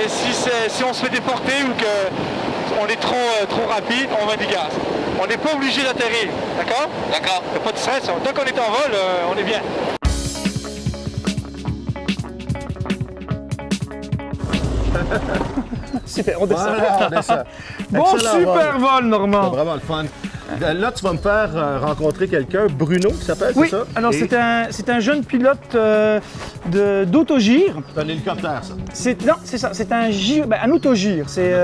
Mais si on se fait déporter ou qu'on est trop rapide, on met du gaz. On n'est pas obligé d'atterrir, d'accord? D'accord. Il n'y a pas de stress. Tant qu'on est en vol, on est bien. Super, on descend. Voilà, on descend. Bon, Excellent super vol, C'est Normand. vraiment le fun. Là, tu vas me faire rencontrer quelqu'un, Bruno, qui s'appelle, Oui, c'est ça? alors Et c'est un jeune pilote d'autogire. c'est un hélicoptère, ça. Non, c'est ça, c'est un autogire. C'est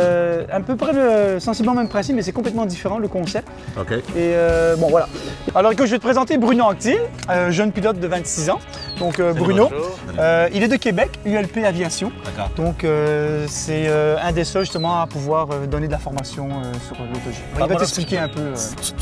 à peu près sensiblement le même principe, mais c'est complètement différent le concept. OK. Et bon, voilà. Alors écoute, je vais te présenter Bruno Anctil, jeune pilote de 26 ans. Donc Bruno, il est de Québec, ULP Aviation. D'accord. Donc c'est un des seuls justement à pouvoir donner de la formation sur l'autogire. Il va t'expliquer un peu.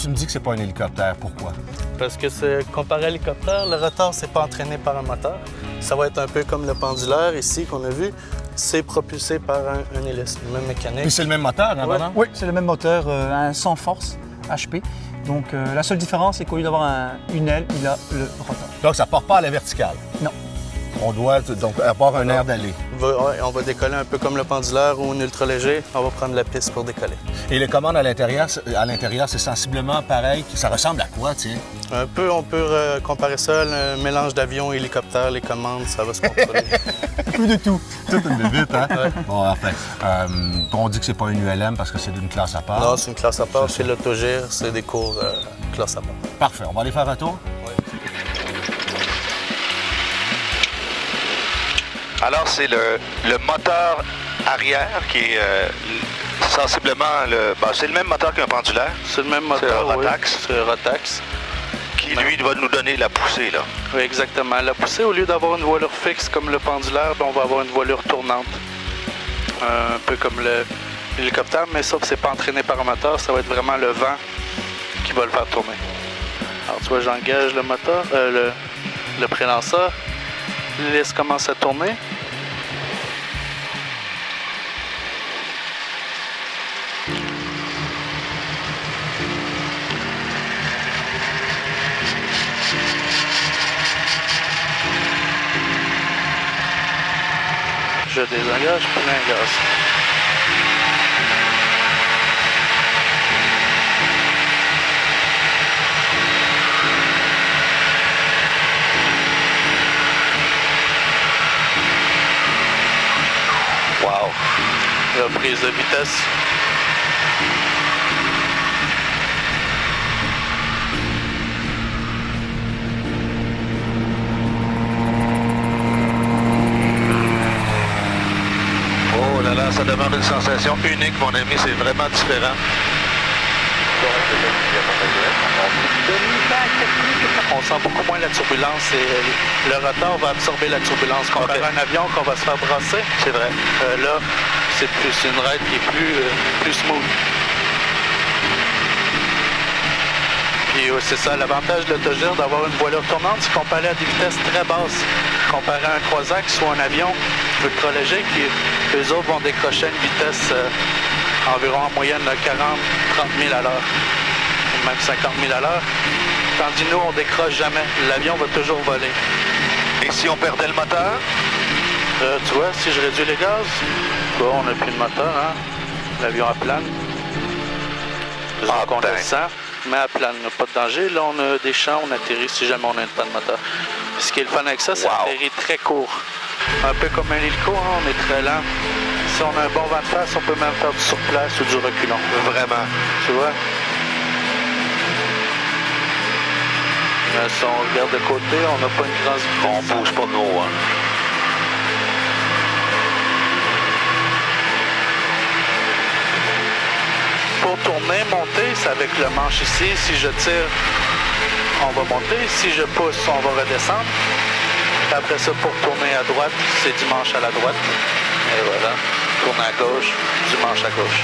Tu me dis que c'est pas un hélicoptère, pourquoi? Parce que c'est comparé à l'hélicoptère, le rotor, c'est pas entraîné par un moteur. Ça va être un peu comme le pendulaire ici qu'on a vu. C'est propulsé par un hélice, même mécanique. Et c'est le même moteur, hein, Ouais. Bernard? Oui, c'est le même moteur, un 100 force HP. Donc la seule différence, c'est qu'au lieu d'avoir une aile, il a le rotor. Donc, ça part pas à la verticale. Non. On doit donc avoir un air d'aller. On va décoller un peu comme le pendulaire ou un ultra léger. On va prendre la piste pour décoller. Et les commandes à l'intérieur, c'est sensiblement pareil. Ça ressemble à quoi, tiens? Un peu, on peut comparer ça, le mélange d'avion et hélicoptère, les commandes, ça va se contrôler. Un peu de tout. Tout une vite, hein? Ouais. Bon, enfin, on dit que c'est pas une ULM parce que c'est d'une classe à part. Non, c'est une classe à part. C'est l'autogire, c'est des cours classe à part. Parfait. On va aller faire un tour? Alors, c'est le moteur arrière qui est sensiblement c'est le même moteur qu'un pendulaire. C'est le même moteur, C'est le oui. Rotax. C'est le Rotax. Qui, lui, va nous donner la poussée, là. Oui, exactement. La poussée, au lieu d'avoir une voilure fixe comme le pendulaire, ben, on va avoir une voilure tournante. Un peu comme l'hélicoptère, mais sauf que c'est pas entraîné par un moteur, ça va être vraiment le vent qui va le faire tourner. Alors tu vois, j'engage le moteur, le prélanceur, l'hélice commence à tourner. Je désengage, plein gaz. Wow! Reprise de vitesse. Oh là là, ça demande une sensation unique, mon ami. C'est vraiment différent. On sent beaucoup moins la turbulence et le rotor va absorber la turbulence comparé à un avion qu'on va se faire brasser. C'est vrai. Là, c'est une ride qui est plus smooth. Puis c'est ça, l'avantage de l'autogire d'avoir une voilure tournante, c'est qu'on peut aller à des vitesses très basses. Comparé à un croisiax ou un avion ultra léger, eux autres vont décrocher une vitesse environ en moyenne de 40-30 000 à l'heure, ou même 50 000 à l'heure. Tandis nous, on décroche jamais. L'avion va toujours voler. Et si on perdait le moteur? Tu vois, si je réduis les gaz, on n'a plus de moteur, hein? L'avion à plane. Ah, On ben. descend, mais à plane, pas de danger. Là, on a des champs, on atterrit si jamais on a une panne de moteur. Ce qui est le fun avec ça, c'est Wow. atterrir très court. Un peu comme un hélico, hein? On est très lent. Si on a un bon vent de face, on peut même faire du surplace ou du reculon. Vraiment. Tu vois? Si on regarde de côté, on n'a pas une grande vitesse. On bouge pas gros, hein. Pour tourner, monter, c'est avec le manche ici. Si je tire, on va monter. Si je pousse, on va redescendre. Après ça, pour tourner à droite, c'est du manche à la droite. Et voilà. Tourner à gauche, du manche à gauche.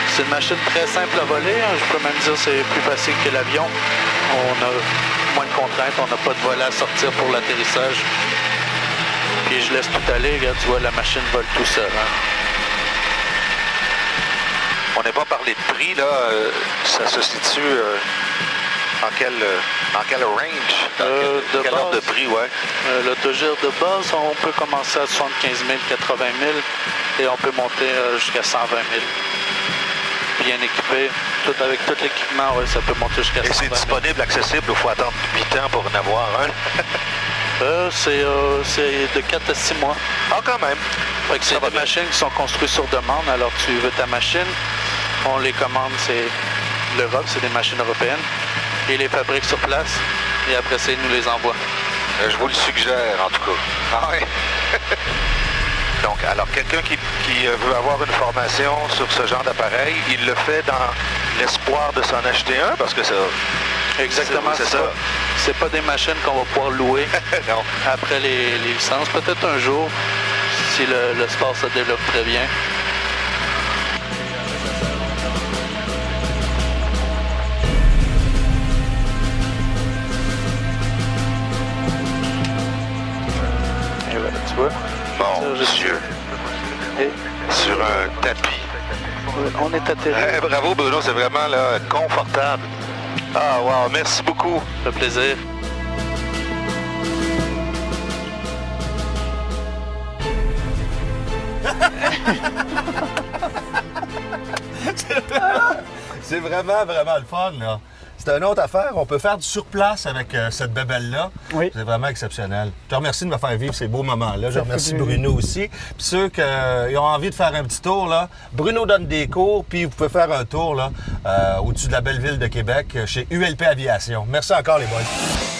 C'est une machine très simple à voler. Je peux même dire que c'est plus facile que l'avion. On a moins de contraintes. On n'a pas de volet à sortir pour l'atterrissage. Puis je laisse tout aller. Regarde, tu vois, la machine vole tout seul. Hein. On n'a pas parlé de prix, là. Ça se situe dans quel range? Dans quel ordre de prix, ouais? L'autogire de base, on peut commencer à 75 000, 80 000 et on peut monter jusqu'à 120 000. Bien équipé, avec tout l'équipement, ouais, ça peut monter jusqu'à 120 000. Et c'est disponible, accessible, ou il faut attendre 8 ans pour en avoir un? C'est de 4 à 6 mois. Ah, quand même. Fait que c'est des machines qui sont construites sur demande. Alors, tu veux ta machine, on les commande, c'est l'Europe, c'est des machines européennes. Ils les fabriquent sur place et après ça, ils nous les envoient. Je vous le suggère, en tout cas. Ah ouais. Donc, alors, quelqu'un qui veut avoir une formation sur ce genre d'appareil, il le fait dans l'espoir de s'en acheter un, parce que ça... Exactement, c'est ça. C'est pas des machines qu'on va pouvoir louer Non. après les licences. Peut-être un jour, si le sport se développe très bien. Et voilà, tu vois. Mon Dieu. Et Sur un tapis. on est atterri. Bravo, Bruno, c'est vraiment là, confortable. Ah, wow, merci beaucoup. Ça fait plaisir. C'est vraiment, vraiment le fun, là. C'est une autre affaire. On peut faire du surplace avec cette bébelle-là. Oui. C'est vraiment exceptionnel. Je te remercie de me faire vivre ces beaux moments-là. Je Ça remercie fait plaisir. Bruno aussi. Puis ceux qui ont envie de faire un petit tour, là, Bruno donne des cours, puis vous pouvez faire un tour là, au-dessus de la belle ville de Québec chez ULP Aviation. Merci encore, les boys.